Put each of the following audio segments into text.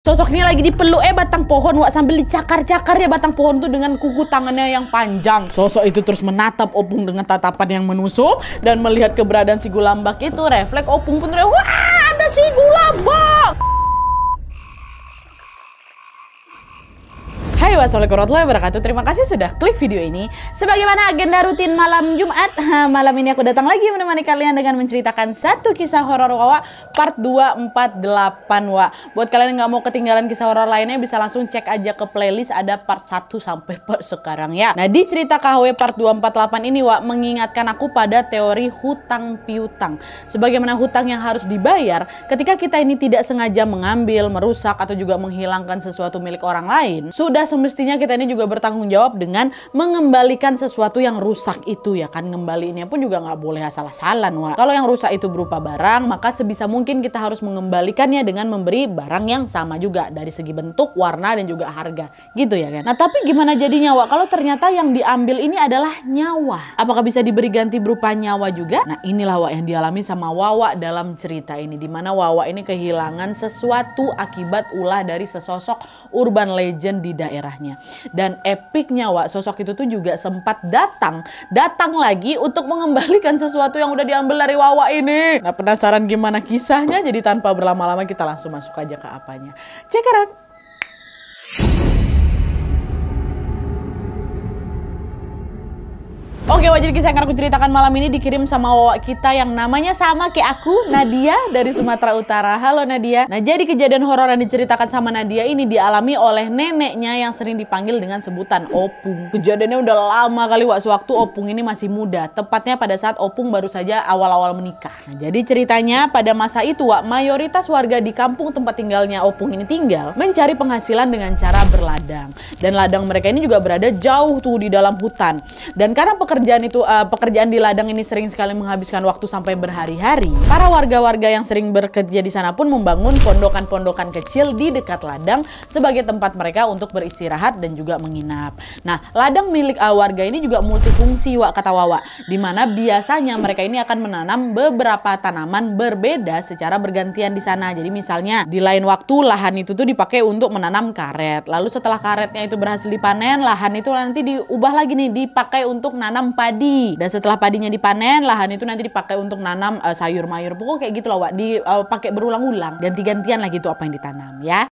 Sosok ini lagi dipeluk batang pohon wak, sambil dicakar-cakar ya batang pohon tuh dengan kuku tangannya yang panjang. Sosok itu terus menatap Opung dengan tatapan yang menusuk, dan melihat keberadaan si Gulambak itu, refleks Opung pun teriak, wah ada si Gulambak. Hai, wassalamualaikum warahmatullahi wabarakatuh. Terima kasih sudah klik video ini. Sebagaimana agenda rutin malam Jumat, malam ini aku datang lagi menemani kalian dengan menceritakan satu kisah horor Wawa part 248 Wak. Buat kalian yang nggak mau ketinggalan kisah horor lainnya, bisa langsung cek aja ke playlist, ada part 1 sampai part sekarang ya. Nah, di cerita KHW part 248 ini Wak mengingatkan aku pada teori hutang piutang. Sebagaimana hutang yang harus dibayar ketika kita ini tidak sengaja mengambil, merusak atau juga menghilangkan sesuatu milik orang lain, sudah semestinya kita ini juga bertanggung jawab dengan mengembalikan sesuatu yang rusak itu ya kan. Ngembaliinnya pun juga nggak boleh asal-asalan Wak. Kalau yang rusak itu berupa barang, maka sebisa mungkin kita harus mengembalikannya dengan memberi barang yang sama juga dari segi bentuk, warna, dan juga harga gitu ya kan. Nah, tapi gimana jadinya Wak kalau ternyata yang diambil ini adalah nyawa? Apakah bisa diberi ganti berupa nyawa juga? Nah, inilah Wak yang dialami sama Wawa dalam cerita ini, dimana Wawa ini kehilangan sesuatu akibat ulah dari sesosok urban legend di daerahnya. Dan epicnya Wak, sosok itu tuh juga sempat datang lagi untuk mengembalikan sesuatu yang udah diambil dari Wawa ini. Nah, penasaran gimana kisahnya? Jadi tanpa berlama-lama kita langsung masuk aja ke apanya. Check it out. Oke Wak, jadi kisah yang aku ceritakan malam ini dikirim sama Wawa kita yang namanya sama kayak aku, Nadia dari Sumatera Utara. Halo Nadia. Nah, jadi kejadian horor yang diceritakan sama Nadia ini dialami oleh neneknya yang sering dipanggil dengan sebutan Opung. Kejadiannya udah lama kali Wak, sewaktu Opung ini masih muda, tepatnya pada saat Opung baru saja awal-awal menikah. Nah, jadi ceritanya pada masa itu Wak, mayoritas warga di kampung tempat tinggalnya Opung ini tinggal mencari penghasilan dengan cara berladang. Dan ladang mereka ini juga berada jauh tuh di dalam hutan. Dan karena pekerjaan di ladang ini sering sekali menghabiskan waktu sampai berhari-hari, para warga-warga yang sering bekerja di sana pun membangun pondokan-pondokan kecil di dekat ladang sebagai tempat mereka untuk beristirahat dan juga menginap. Nah, ladang milik warga ini juga multifungsi Wak, kata Wawa, dimana biasanya mereka ini akan menanam beberapa tanaman berbeda secara bergantian di sana. Jadi misalnya di lain waktu lahan itu tuh dipakai untuk menanam karet, lalu setelah karetnya itu berhasil dipanen, lahan itu nanti diubah lagi nih dipakai untuk nanam padi, dan setelah padinya dipanen, lahan itu nanti dipakai untuk nanam sayur mayur. Pokoknya kayak gitu loh Wak, dipakai berulang-ulang, ganti-gantian lah gitu apa yang ditanam ya.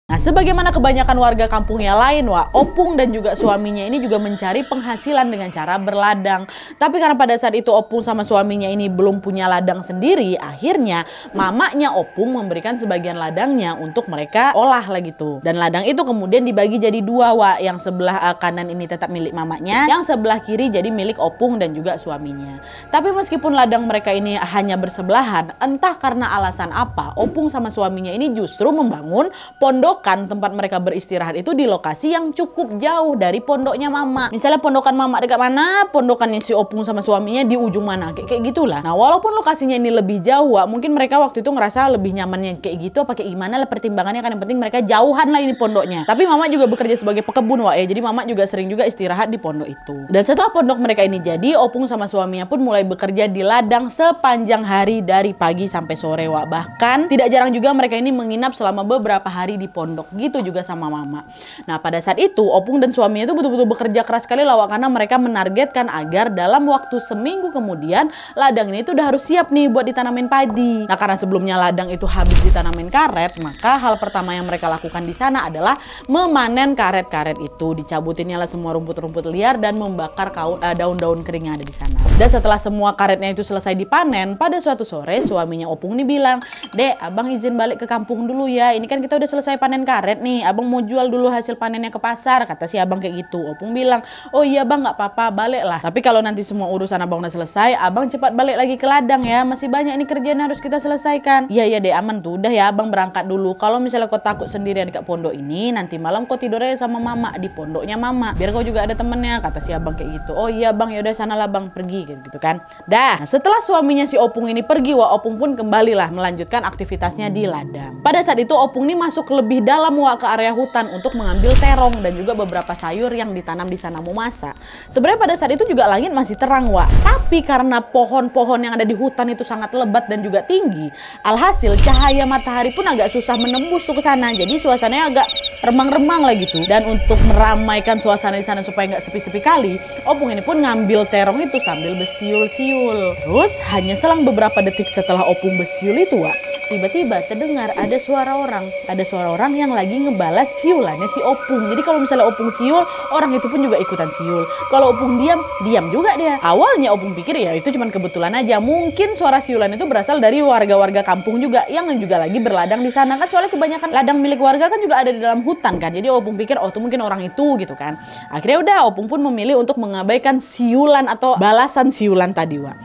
Nah, sebagaimana kebanyakan warga kampung yang lain Wak, Opung dan juga suaminya ini juga mencari penghasilan dengan cara berladang. Tapi karena pada saat itu Opung sama suaminya ini belum punya ladang sendiri, akhirnya mamanya Opung memberikan sebagian ladangnya untuk mereka olah lah gitu. Dan ladang itu kemudian dibagi jadi dua Wak, yang sebelah kanan ini tetap milik mamanya, yang sebelah kiri jadi milik Opung dan juga suaminya. Tapi meskipun ladang mereka ini hanya bersebelahan, entah karena alasan apa, Opung sama suaminya ini justru membangun pondok tempat mereka beristirahat itu di lokasi yang cukup jauh dari pondoknya mama. Misalnya pondokan mama dekat mana, pondokannya si Opung sama suaminya di ujung mana, kayak gitulah. Nah, walaupun lokasinya ini lebih jauh Wak, mungkin mereka waktu itu ngerasa lebih nyamannya kayak gitu apa kayak gimana lah, pertimbangannya kan yang penting mereka jauhan lah ini pondoknya. Tapi mama juga bekerja sebagai pekebun Wak ya, jadi mama juga sering juga istirahat di pondok itu. Dan setelah pondok mereka ini jadi, Opung sama suaminya pun mulai bekerja di ladang sepanjang hari dari pagi sampai sore Wak. Bahkan tidak jarang juga mereka ini menginap selama beberapa hari di pondok. Gitu juga sama mama. Nah, pada saat itu Opung dan suaminya itu betul-betul bekerja keras sekali lah Wak, karena mereka menargetkan agar dalam waktu seminggu kemudian ladang ini itu udah harus siap nih buat ditanamin padi. Nah, karena sebelumnya ladang itu habis ditanamin karet, maka hal pertama yang mereka lakukan di sana adalah memanen karet-karet itu, dicabutinnya lah semua rumput-rumput liar dan membakar daun-daun kering yang ada di sana. Dan setelah semua karetnya itu selesai dipanen, pada suatu sore suaminya Opung nih bilang, "Dek, abang izin balik ke kampung dulu ya. Ini kan kita udah selesai panen karet nih, abang mau jual dulu hasil panennya ke pasar," kata si abang kayak gitu. Opung bilang, "Oh iya bang, nggak apa-apa, balik lah. Tapi kalau nanti semua urusan abang udah selesai, abang cepat balik lagi ke ladang ya. Masih banyak ini kerjaan yang harus kita selesaikan." "Iya iya deh, aman tuh. Udah ya abang berangkat dulu. Kalau misalnya kau takut sendirian dekat pondok ini, nanti malam kau tidurnya sama mama di pondoknya mama. Biar kau juga ada temennya," kata si abang kayak gitu. "Oh iya bang, ya udah sanalah bang, pergi," gitu kan. Dah, setelah suaminya si Opung ini pergi, Opung pun kembalilah melanjutkan aktivitasnya di ladang. Pada saat itu Opung ini masuk lebih dalam Wak ke area hutan untuk mengambil terong dan juga beberapa sayur yang ditanam di sana mau masak. Sebenarnya pada saat itu juga langit masih terang Wak, tapi karena pohon-pohon yang ada di hutan itu sangat lebat dan juga tinggi, alhasil cahaya matahari pun agak susah menembus tuh ke sana. Jadi suasananya agak remang-remang lah gitu. Dan untuk meramaikan suasana di sana supaya nggak sepi-sepi kali, Opung ini pun ngambil terong itu sambil bersiul-siul. Terus hanya selang beberapa detik setelah Opung bersiul itu Wak, tiba-tiba terdengar ada suara orang. Ada suara orang yang lagi ngebalas siulannya si Opung. Jadi kalau misalnya Opung siul, orang itu pun juga ikutan siul. Kalau Opung diam, diam juga dia. Awalnya Opung pikir ya itu cuma kebetulan aja. Mungkin suara siulan itu berasal dari warga-warga kampung juga yang juga lagi berladang di sana kan. Soalnya kebanyakan ladang milik warga kan juga ada di dalam hutan kan. Jadi Opung pikir oh itu mungkin orang itu gitu kan. Akhirnya udah Opung pun memilih untuk mengabaikan siulan atau balasan siulan tadi Wak.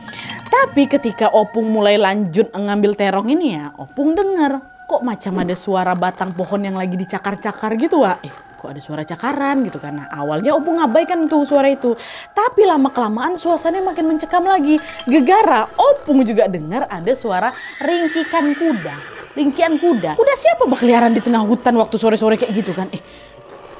Tapi ketika Opung mulai lanjut ngambil terong ini ya, Opung dengar kok macam ada suara batang pohon yang lagi dicakar-cakar gitu Wak. Kok ada suara cakaran gitu kan. Nah awalnya Opung ngabaikan tuh suara itu. Tapi lama-kelamaan suasananya makin mencekam lagi. Gegara Opung juga dengar ada suara ringkikan kuda. Ringkian kuda. Kuda siapa berkeliaran di tengah hutan waktu sore-sore kayak gitu kan.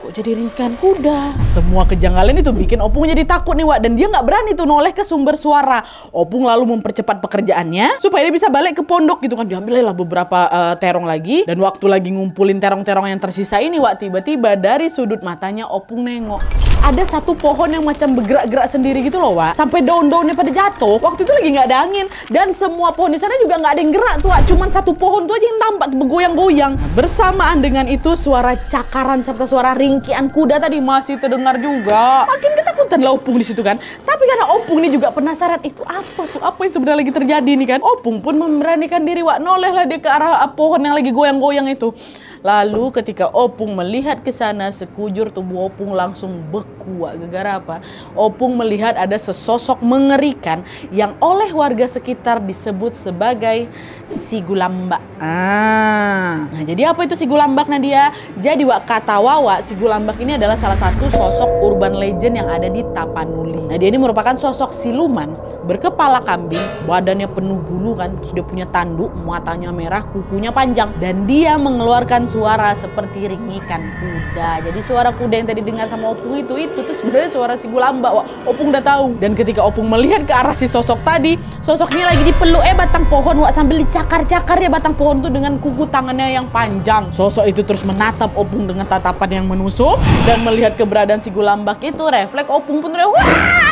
Kok jadi ringkian kuda? Semua kejanggalan itu bikin Opung jadi takut nih Wak. Dan dia nggak berani tuh noleh ke sumber suara. Opung lalu mempercepat pekerjaannya supaya dia bisa balik ke pondok gitu kan. Diambillah beberapa terong lagi. Dan waktu lagi ngumpulin terong-terong yang tersisa ini Wak, tiba-tiba dari sudut matanya Opung nengok. Ada satu pohon yang macam bergerak-gerak sendiri gitu loh Wak. Sampai daun-daunnya pada jatuh. Waktu itu lagi nggak ada angin. Dan semua pohon di sana juga nggak ada yang gerak tuh Wak. Cuman satu pohon tuh aja yang tampak bergoyang-goyang. Bersamaan dengan itu suara cakaran serta suara ringkian kuda tadi masih terdengar juga. Makin ketakutan lah Opung di situ kan. Tapi karena Opung ini juga penasaran itu apa tuh, apa yang sebenarnya lagi terjadi nih kan. Opung pun memberanikan diri Wak, noleh lah dia ke arah pohon yang lagi goyang-goyang itu. Lalu ketika Opung melihat ke sana, sekujur tubuh Opung langsung beku Wak. Gara-gara apa? Opung melihat ada sesosok mengerikan yang oleh warga sekitar disebut sebagai si Gulambak. Nah jadi apa itu si Gulambak Nadia? Jadi Wak, kata Wawa, si Gulambak ini adalah salah satu sosok urban legend yang ada di Tapanuli. Nah dia ini merupakan sosok siluman berkepala kambing, badannya penuh bulu kan, sudah punya tanduk, matanya merah, kukunya panjang, dan dia mengeluarkan suara seperti ringikan kuda. Jadi suara kuda yang tadi dengar sama Opung itu tuh sebenarnya suara si Gulambak Wak. Opung udah tahu. Dan ketika Opung melihat ke arah si sosok tadi, sosok ini lagi dipeluk batang pohon Wak, sambil dicakar-cakar ya batang pohon tuh dengan kuku tangannya yang panjang. Sosok itu terus menatap Opung dengan tatapan yang menusuk, dan melihat keberadaan si Gulambak itu, refleks Opung pun teriak, wah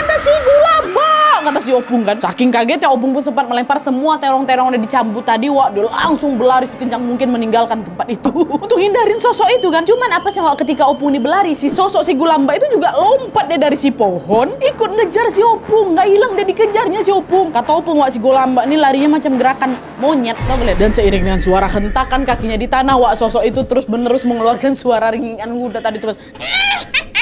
ada si Gulambak, kata si Opung kan. Saking kagetnya Opung pun sempat melempar semua terong-terong yang dicambut tadi Wak. Dia langsung berlari sekencang mungkin meninggalkan tempat itu untuk hindarin sosok itu kan. Cuman apa sih Wak, ketika Opung ini berlari, si sosok si Gulambak itu juga lompat dia dari si pohon, ikut ngejar si Opung. Nggak hilang dia dikejarnya si Opung. Kata Opung Wak, si Gulambak ini larinya macam gerakan monyet tau gak? Dan seiring dengan suara hentakan kakinya di tanah Wak, sosok itu terus menerus mengeluarkan suara ringan kuda tadi tuh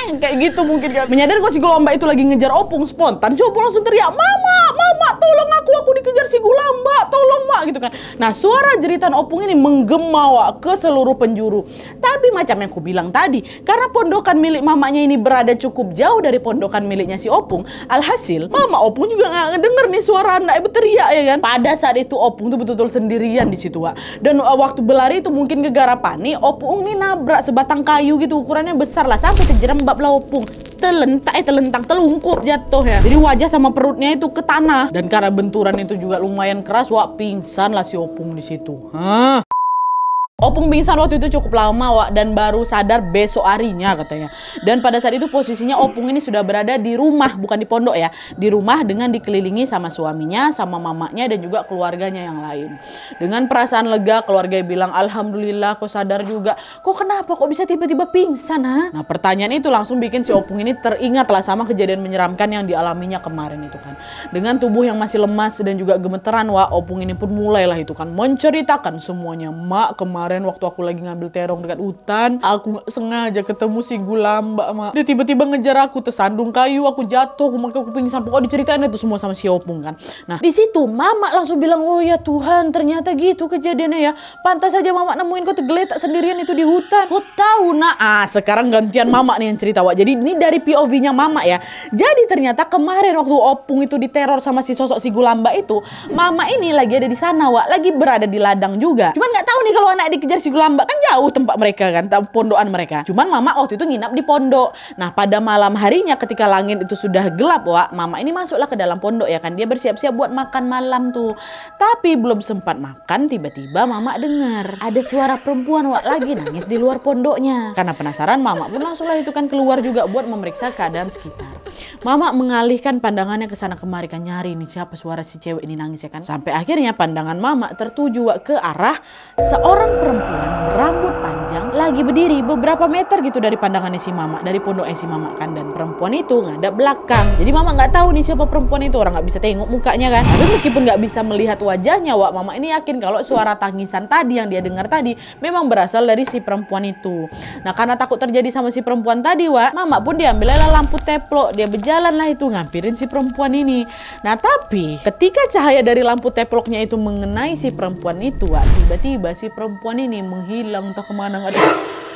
kayak gitu mungkin kan. Menyadari kok si Gulambak itu lagi ngejar Opung, spontan si Opung langsung teriak, Mama, tolong aku dikejar si Gulambak, tolong Mak gitu kan. Nah suara jeritan Opung ini menggema Wak ke seluruh penjuru. Tapi macam yang aku bilang tadi, karena pondokan milik mamanya ini berada cukup jauh dari pondokan miliknya si Opung, alhasil Mama Opung juga nggak ngedenger nih suara anaknya berteriak ya kan. Pada saat itu Opung tuh betul-betul sendirian di situ Wak. Dan waktu berlari itu mungkin gegara panik, Opung nih nabrak sebatang kayu gitu, ukurannya besar lah, sampai terjerembab lah Opung. Telentang telungkup jatuh ya. Jadi wajah sama perutnya itu ke tanah. Dan karena benturan itu juga lumayan keras Wak, pingsan lah si Opung di situ. Opung pingsan waktu itu cukup lama Wak, dan baru sadar besok harinya katanya. Dan pada saat itu posisinya Opung ini sudah berada di rumah, bukan di pondok ya. Di rumah dengan dikelilingi sama suaminya, sama mamanya, dan juga keluarganya yang lain. Dengan perasaan lega keluarga bilang, Alhamdulillah kok sadar juga. Kok kenapa kok bisa tiba-tiba pingsan ha? Nah pertanyaan itu langsung bikin si Opung ini teringat lah sama kejadian menyeramkan yang dialaminya kemarin itu kan. Dengan tubuh yang masih lemas dan juga gemeteran Wak, Opung ini pun mulailah itu kan menceritakan semuanya. Mak, kemarin waktu aku lagi ngambil terong dekat hutan, aku gak sengaja ketemu si Gulambak Mak. Dia tiba-tiba ngejar aku, tersandung kayu, aku jatuh, aku pingsan. Pokoknya diceritain itu semua sama si Opung kan. Nah di situ Mama langsung bilang, oh ya Tuhan ternyata gitu kejadiannya ya. Pantas saja Mama nemuin kau tergeletak sendirian itu di hutan. Kau tahu nak? Sekarang gantian Mama nih yang cerita Wak. Jadi ini dari POV-nya Mama ya. Jadi ternyata kemarin waktu Opung itu diteror sama si sosok si Gulambak itu, Mama ini lagi ada di sana Wak, lagi berada di ladang juga. Cuman nggak tahu nih kalau anak dikejar dari Sigulambak kan jauh tempat mereka kan, pondokan mereka. Cuman mama waktu itu nginap di pondok. Nah pada malam harinya ketika langit itu sudah gelap, wak, mama ini masuklah ke dalam pondok ya kan. Dia bersiap-siap buat makan malam tuh. Tapi belum sempat makan, tiba-tiba mama dengar ada suara perempuan, wak, lagi nangis di luar pondoknya. Karena penasaran, mama pun langsunglah itu kan keluar juga buat memeriksa keadaan sekitar. Mama mengalihkan pandangannya ke sana kemari kan, nyari nih siapa suara si cewek ini nangis ya kan. Sampai akhirnya pandangan mama tertuju, wak, ke arah seorang perempuan berambut panjang lagi berdiri beberapa meter gitu dari pandangannya si mama, dari pondoknya si mama kan. Dan perempuan itu ngadap belakang. Jadi mama nggak tahu nih siapa perempuan itu, orang nggak bisa tengok mukanya kan. Tapi meskipun nggak bisa melihat wajahnya, wak, mama ini yakin kalau suara tangisan tadi yang dia dengar tadi memang berasal dari si perempuan itu. Nah karena takut terjadi sama si perempuan tadi, wak, mama pun diambillah lampu teplok. Dia berjalan lah itu ngampirin si perempuan ini. Nah tapi ketika cahaya dari lampu teploknya itu mengenai si perempuan itu, wak, tiba-tiba si perempuan ini menghilang entah kemana. Nggak ada.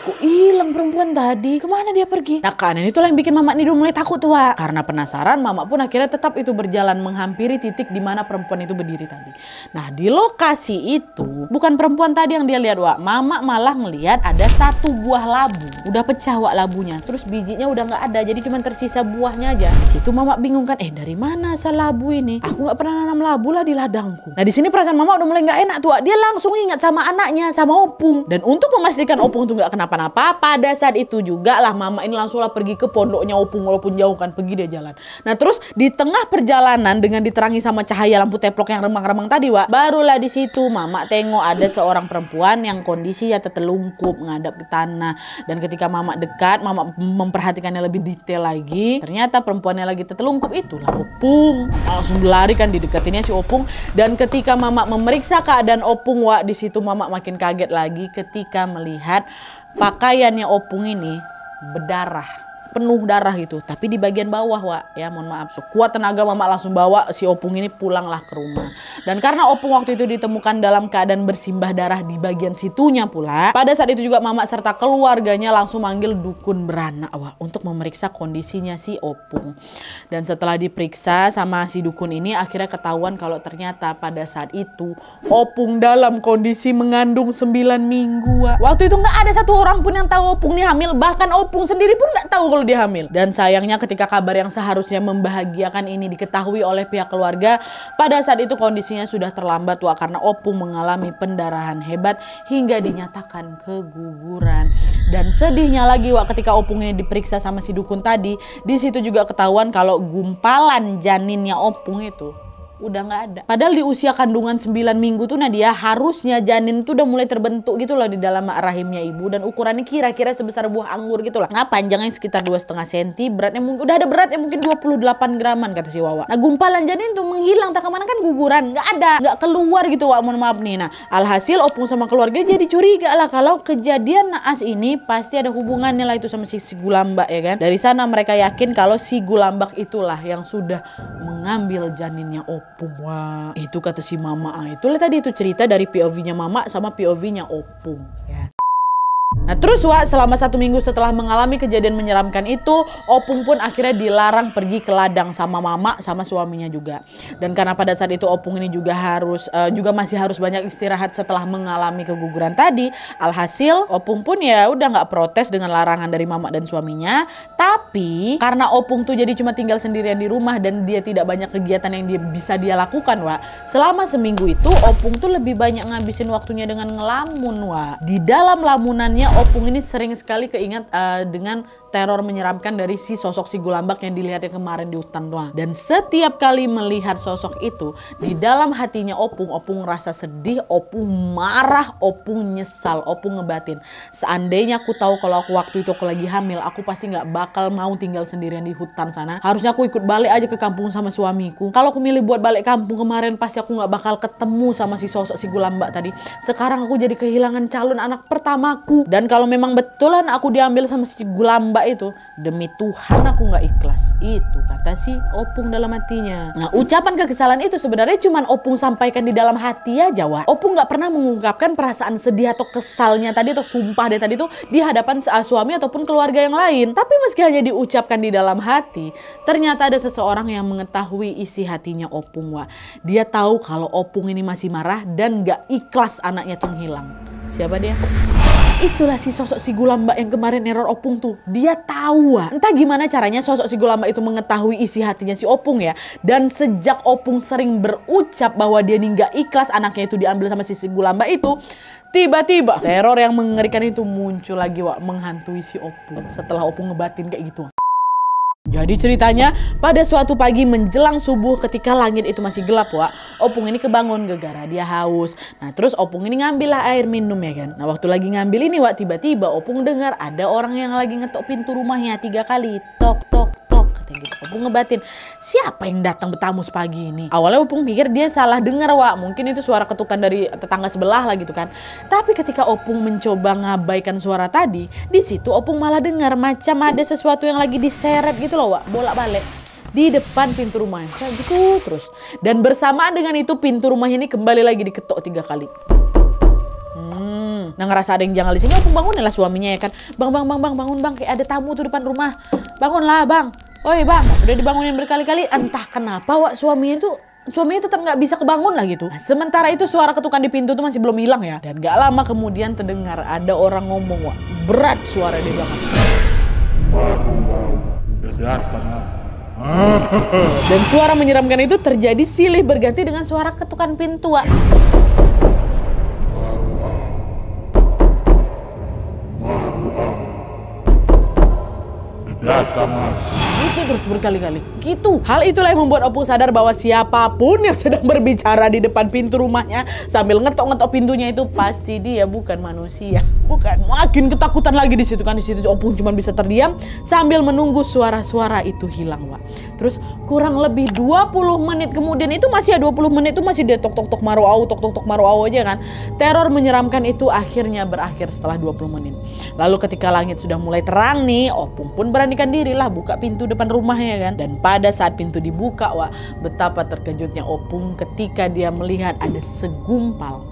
Kok hilang perempuan tadi? Kemana dia pergi? Nah keadaan itulah yang bikin mama ini udah mulai takut tuh, wak. Karena penasaran, mama pun akhirnya tetap itu berjalan menghampiri titik di mana perempuan itu berdiri tadi. Nah di lokasi itu bukan perempuan tadi yang dia lihat, wak. Mama malah melihat ada satu buah labu. Udah pecah, wak, labunya. Terus bijinya udah nggak ada, jadi cuma tersisa buahnya aja. Di situ mama bingung kan, dari mana asal labu ini? Aku nggak pernah nanam labu lah di ladangku. Nah di sini perasaan mama udah mulai nggak enak tuh, wak. Dia langsung ingat sama anaknya, sama Opung. Dan untuk memastikan Opung tuh nggak kenapa-napa, pada saat itu juga lah mama ini langsunglah pergi ke pondoknya Opung, walaupun jauh kan, pergi dia jalan. Nah terus di tengah perjalanan dengan diterangi sama cahaya lampu teplok yang remang-remang tadi, wak, barulah di situ mama tengok ada seorang perempuan yang kondisinya tertelungkup ngadap ke tanah. Dan ketika mama dekat, mama memperhatikannya lebih detail lagi, ternyata perempuannya lagi tertelungkup itulah Opung. Langsung berlari kan, didekatinnya si Opung. Dan ketika mama memeriksa keadaan Opung, wak, di situ mama makin kaget lagi ketika melihat pakaiannya Opung ini berdarah, penuh darah gitu, tapi di bagian bawah, wak, ya mohon maaf. Sekuat tenaga mama langsung bawa si Opung ini pulanglah ke rumah. Dan karena Opung waktu itu ditemukan dalam keadaan bersimbah darah di bagian situnya pula, pada saat itu juga mama serta keluarganya langsung manggil dukun beranak, wak, untuk memeriksa kondisinya si Opung. Dan setelah diperiksa sama si dukun ini, akhirnya ketahuan kalau ternyata pada saat itu Opung dalam kondisi mengandung 9 minggu, wak. Waktu itu nggak ada satu orang pun yang tahu Opung ini hamil, bahkan Opung sendiri pun nggak tahu kalau dia hamil. Dan sayangnya ketika kabar yang seharusnya membahagiakan ini diketahui oleh pihak keluarga, pada saat itu kondisinya sudah terlambat, wak, karena Opung mengalami pendarahan hebat hingga dinyatakan keguguran. Dan sedihnya lagi, wak, ketika Opung ini diperiksa sama si dukun tadi, di situ juga ketahuan kalau gumpalan janinnya Opung itu udah nggak ada. Padahal di usia kandungan 9 minggu tuh Nadia harusnya janin tuh udah mulai terbentuk gitu loh di dalam rahimnya ibu, dan ukurannya kira-kira sebesar buah anggur gitu lah. Nah panjangnya sekitar 2,5 cm, beratnya mungkin udah ada beratnya mungkin 28 graman kata si Wawa. Nah gumpalan janin tuh menghilang, tak kemana kan, guguran, nggak ada, nggak keluar gitu, wak, mohon maaf nih. Nah alhasil Opung sama keluarga jadi curiga lah kalau kejadian naas ini pasti ada hubungannya lah itu sama si Gulambak ya kan. Dari sana mereka yakin kalau si Gulambak itulah yang sudah mengambil janinnya Opung. Wah, itu kata si mama. Itulah tadi itu cerita dari POV-nya mama sama POV-nya Opung ya. Nah terus, wak, selama 1 minggu setelah mengalami kejadian menyeramkan itu, Opung pun akhirnya dilarang pergi ke ladang sama mama sama suaminya juga. Dan karena pada saat itu Opung ini juga masih harus banyak istirahat setelah mengalami keguguran tadi, alhasil Opung pun ya udah nggak protes dengan larangan dari mama dan suaminya. Tapi karena Opung tuh jadi cuma tinggal sendirian di rumah dan dia tidak banyak kegiatan yang bisa dia lakukan, wak, selama seminggu itu Opung tuh lebih banyak ngabisin waktunya dengan ngelamun, wak. Di dalam lamunannya Opung ini sering sekali keingat dengan teror menyeramkan dari si sosok si Gulambak yang dilihatnya kemarin di hutan doang. Dan setiap kali melihat sosok itu, di dalam hatinya Opung ngerasa sedih, Opung marah, Opung nyesal, Opung ngebatin. Seandainya aku tahu kalau aku waktu itu aku lagi hamil, aku pasti nggak bakal mau tinggal sendirian di hutan sana. Harusnya aku ikut balik aja ke kampung sama suamiku. Kalau aku milih buat balik kampung kemarin, pasti aku nggak bakal ketemu sama si sosok si Gulambak tadi. Sekarang aku jadi kehilangan calon anak pertamaku. Dan kalau memang betulan aku diambil sama si Gulambak itu, demi Tuhan aku nggak ikhlas. Itu kata si Opung dalam hatinya. Nah ucapan kekesalan itu sebenarnya cuman Opung sampaikan di dalam hati aja, wak. Opung nggak pernah mengungkapkan perasaan sedih atau kesalnya tadi atau sumpah dia tadi tuh di hadapan suami ataupun keluarga yang lain. Tapi meski hanya diucapkan di dalam hati, ternyata ada seseorang yang mengetahui isi hatinya Opung, wak. Dia tahu kalau Opung ini masih marah dan nggak ikhlas anaknya tuh hilang. Siapa dia? Itulah si sosok si Gulamba yang kemarin neror Opung tuh. Dia tahu, entah gimana caranya sosok si Gulamba itu mengetahui isi hatinya si Opung ya. Dan sejak Opung sering berucap bahwa dia nih nggak ikhlas anaknya itu diambil sama si Gulamba itu, tiba-tiba teror yang mengerikan itu muncul lagi menghantui si Opung setelah Opung ngebatin kayak gitu. Jadi ceritanya pada suatu pagi menjelang subuh ketika langit itu masih gelap Opung ini kebangun gara-gara dia haus. Nah terus Opung ini ngambil lah air minum ya kan. Nah waktu lagi ngambil ini tiba-tiba Opung dengar ada orang yang lagi ngetok pintu rumahnya 3 kali. Tok tok tok katanya gitu. Opung ngebatin, siapa yang datang bertamu sepagi ini? Awalnya Opung pikir dia salah dengar mungkin itu suara ketukan dari tetangga sebelah lah gitu kan. Tapi ketika Opung mencoba ngabaikan suara tadi, di situ Opung malah dengar macam ada sesuatu yang lagi diseret gitu loh bolak-balik di depan pintu rumahnya kayak gitu terus. Dan bersamaan dengan itu pintu rumahnya ini kembali lagi diketok 3 kali. Nah ngerasa ada yang janggal di sini, Opung bangunin lah suaminya ya kan. Bang bangun bang, kayak ada tamu tuh depan rumah. Bangunlah bang. Oi bang, udah dibangunin berkali-kali. Entah kenapa suaminya tetap nggak bisa kebangun lah gitu. Nah, sementara itu suara ketukan di pintu tuh masih belum hilang ya. Dan gak lama kemudian terdengar ada orang ngomong berat suara di belakang. Baru udah datang. Dan suara menyeramkan itu terjadi silih berganti dengan suara ketukan pintu Datang. Itu terus berkali-kali gitu. Hal itulah yang membuat Opung sadar bahwa siapapun yang sedang berbicara di depan pintu rumahnya sambil ngetok-ngetok pintunya itu pasti dia bukan manusia. Bukan. Makin ketakutan lagi di situ kan. Di situ Opung cuma bisa terdiam sambil menunggu suara-suara itu hilang Terus kurang lebih 20 menit kemudian itu masih 20 menit itu masih dia tok-tok-tok maru au aja kan. Teror menyeramkan itu akhirnya berakhir setelah 20 menit. Lalu ketika langit sudah mulai terang nih, Opung pun beranikan diri lah buka pintu depan rumahnya kan. Dan pada saat pintu dibuka betapa terkejutnya Opung ketika dia melihat ada segumpal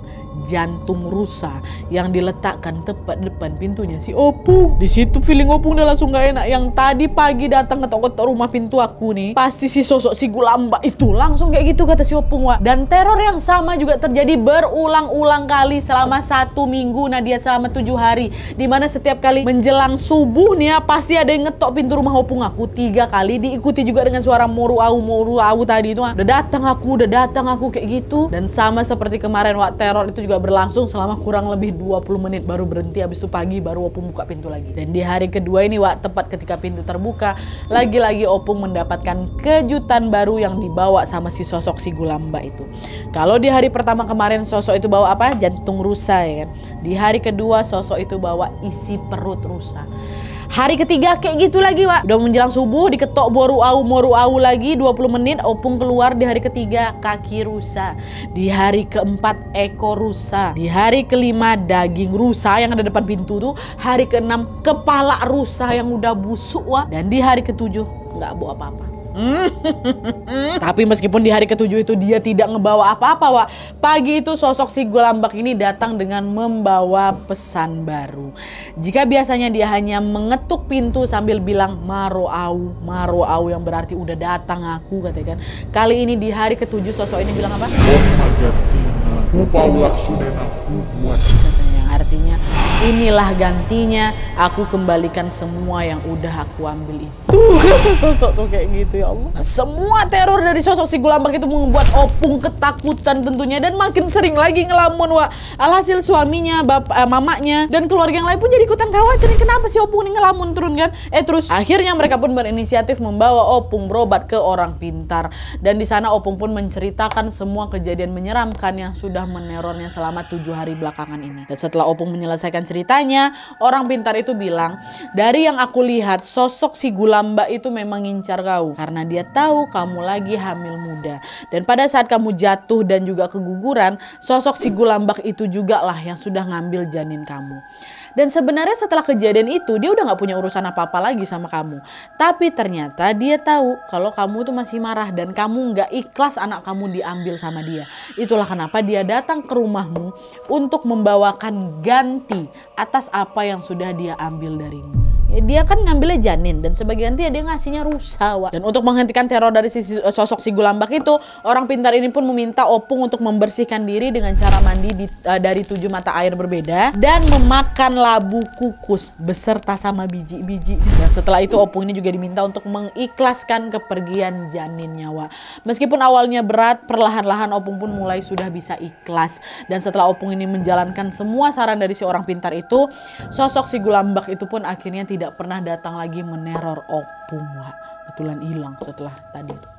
jantung rusa yang diletakkan tepat depan pintunya si Opung. Di situ feeling Opung udah langsung gak enak. Yang tadi pagi datang ngetok-ngetok rumah pintu aku nih, pasti si sosok si Gulamba itu langsung kayak gitu kata si Opung Dan teror yang sama juga terjadi berulang-ulang kali selama 1 minggu Nadia selama 7 hari. Dimana setiap kali menjelang subuh nih pasti ada yang ngetok pintu rumah Opung aku 3 kali, diikuti juga dengan suara moru au tadi itu udah datang aku kayak gitu. Dan sama seperti kemarin teror itu juga berlangsung selama kurang lebih 20 menit baru berhenti. Habis itu pagi baru Opung buka pintu lagi. Dan di hari kedua ini tepat ketika pintu terbuka, lagi-lagi Opung mendapatkan kejutan baru yang dibawa sama si sosok si Gulamba itu. Kalau di hari pertama kemarin sosok itu bawa apa? Jantung rusa ya kan. Di hari kedua sosok itu bawa isi perut rusa. Hari ketiga kayak gitu lagi Udah menjelang subuh diketok moru au lagi 20 menit. Opung keluar di hari ketiga kaki rusa. Di hari keempat ekor rusa. Di hari kelima daging rusa yang ada depan pintu tuh. Hari keenam kepala rusa yang udah busuk Dan di hari ketujuh nggak bawa apa-apa. Tapi meskipun di hari ketujuh itu dia tidak ngebawa apa-apa pagi itu sosok si Gulambak ini datang dengan membawa pesan baru. Jika biasanya dia hanya mengetuk pintu sambil bilang maro au yang berarti udah datang aku katanya kan. Kali ini di hari ketujuh sosok ini bilang apa? Katanya artinya inilah gantinya, aku kembalikan semua yang udah aku ambil itu. Kata sosok tuh kayak gitu ya Allah. Nah, semua teror dari sosok si Gulambak itu membuat Opung ketakutan tentunya dan makin sering lagi ngelamun Alhasil suaminya, mamanya dan keluarga yang lain pun jadi ikutan khawatir. Kenapa si Opung ini ngelamun turun kan? Terus akhirnya mereka pun berinisiatif membawa Opung berobat ke orang pintar. Dan di sana Opung pun menceritakan semua kejadian menyeramkan yang sudah menerornya selama 7 hari belakangan ini. Dan setelah Opung menyelesaikan ceritanya, orang pintar itu bilang, dari yang aku lihat sosok si Gulamba itu memang ngincar kau karena dia tahu kamu lagi hamil muda. Dan pada saat kamu jatuh dan juga keguguran, sosok si Gulambak itu juga lah yang sudah ngambil janin kamu. Dan sebenarnya setelah kejadian itu dia udah gak punya urusan apa-apa lagi sama kamu. Tapi ternyata dia tahu kalau kamu tuh masih marah dan kamu gak ikhlas anak kamu diambil sama dia. Itulah kenapa dia datang ke rumahmu untuk membawakan ganti atas apa yang sudah dia ambil darimu. Ya, dia kan ngambilnya janin dan sebagian dia ngasihnya rusa, Wak. Dan untuk menghentikan teror dari sosok si Gulambak itu, orang pintar ini pun meminta Opung untuk membersihkan diri dengan cara mandi dari 7 mata air berbeda dan memakan labu kukus beserta sama biji-biji. Dan setelah itu Opung ini juga diminta untuk mengikhlaskan kepergian janinnya, Wak. Meskipun awalnya berat, perlahan-lahan Opung pun mulai sudah bisa ikhlas. Dan setelah Opung ini menjalankan semua saran dari si orang pintar itu, sosok si Gulambak itu pun akhirnya tidak pernah datang lagi meneror Opung, Wak. Betulan hilang setelah tadi itu.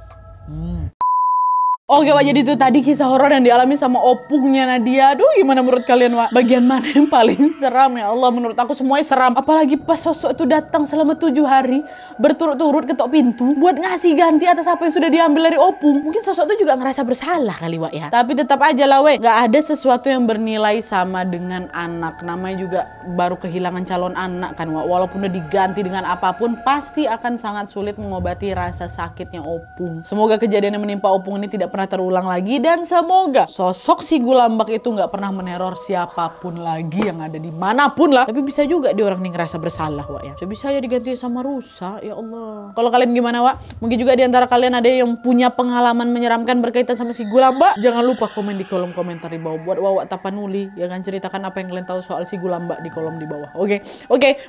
Oke, Wak, jadi itu tadi kisah horor yang dialami sama Opungnya Nadia. Aduh, gimana menurut kalian, Wak? Bagian mana yang paling seram? Ya Allah, menurut aku semuanya seram. Apalagi pas sosok itu datang selama 7 hari berturut-turut ketok pintu buat ngasih ganti atas apa yang sudah diambil dari Opung. Mungkin sosok itu juga ngerasa bersalah kali, Wak, ya. Tapi tetap aja lah, we, gak ada sesuatu yang bernilai sama dengan anak. Namanya juga baru kehilangan calon anak kan, Wak. Walaupun udah diganti dengan apapun, pasti akan sangat sulit mengobati rasa sakitnya Opung. Semoga kejadian yang menimpa Opung ini tidak pernah terulang lagi, dan semoga sosok si Gulambak itu nggak pernah meneror siapapun lagi yang ada dimanapun lah. Tapi bisa juga dia orang nih ngerasa bersalah, Wak, ya. Bisa ya diganti sama rusa, ya Allah. Kalau kalian gimana, Wak? Mungkin juga diantara kalian ada yang punya pengalaman menyeramkan berkaitan sama si Gulambak. Jangan lupa komen di kolom komentar di bawah buat Wak Tapanuli yang akan ceritakan apa yang kalian tahu soal si Gulambak di kolom di bawah. Oke,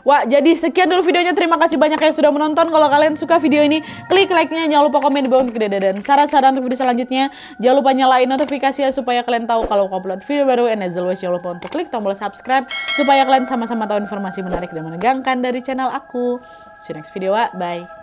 Wak, jadi sekian dulu videonya. Terima kasih banyak yang sudah menonton. Kalau kalian suka video ini, klik like-nya. Jangan lupa komen di bawah untuk ide dan saran-saran untuk video selanjutnya. Jangan lupa nyalain notifikasinya supaya kalian tahu kalau aku upload video baru. And as always, jangan lupa untuk klik tombol subscribe supaya kalian sama-sama tahu informasi menarik dan menegangkan dari channel aku. See you next video, Wak. Bye.